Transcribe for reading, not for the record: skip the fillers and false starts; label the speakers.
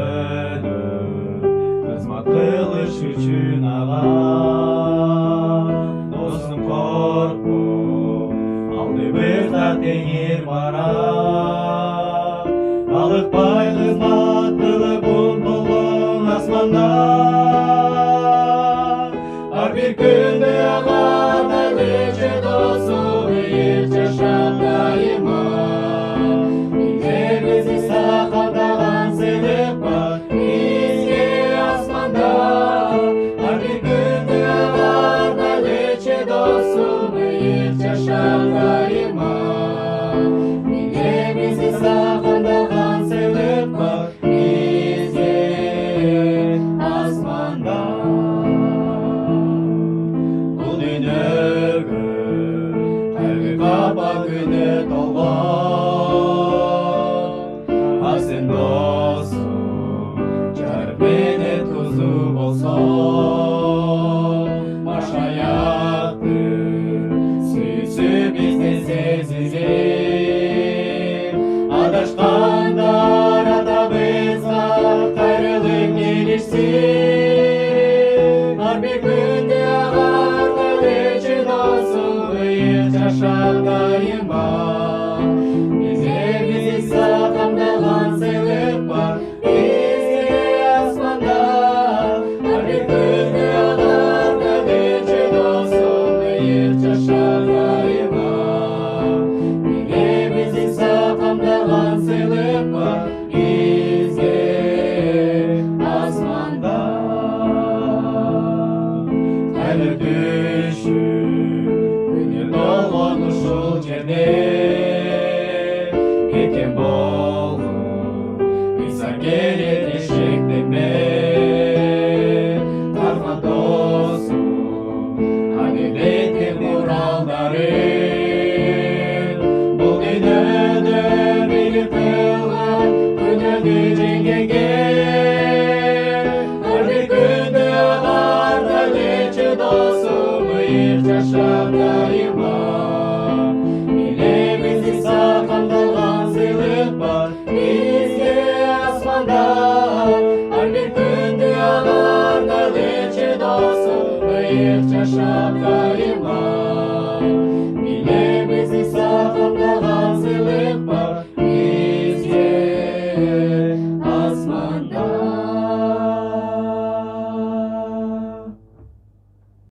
Speaker 1: дүниені қызмат қылыш үшін аға. Досым қорқу алдыбызда теңер бара. Алықпай қызмат қылып ұмтылдың асманда. Ар бір күнде ағарда лече досу ел жашап дайыма. Бізде бізді сақалдаған сыйлық бар бізге асманда. Ар бір күнде ағарда лече досу ел жашап дайыма. Бізде бізді сақалдаған сыйлық бар бізге асманда. Қапа күні толған асен досым жарық менен тұзу болсын. Машаяқты сүйсіп бізден сезізем. Адашқандар атабызға қайырлық келешсін. Ар бір күнде ағарда лече досым ел жашап дайыма. Бізде бізді сақамдаған сыйлық бар бізге асманда. Ар бір күнде ағарда лече досым ел жашап дайыма. Бізде бізді сақамдаған сыйлық бар бізге асманда. Қайырлы түшін күнен толған ұшыл жерде кеткен болғым иса келеді шектеме. Тарған досым әділеттің құралдарын бұл дүниеде билік қылған күнәні жеңгенге. Ар бір күнде ағарда лече досым ел жашап дайыма. Бізде бізді сақамдалған сыйлық бар бізге асманда. Ар бір күнде ағарда лече досым ел жашап дайыма. Бізде бізді сақамдалған сыйлық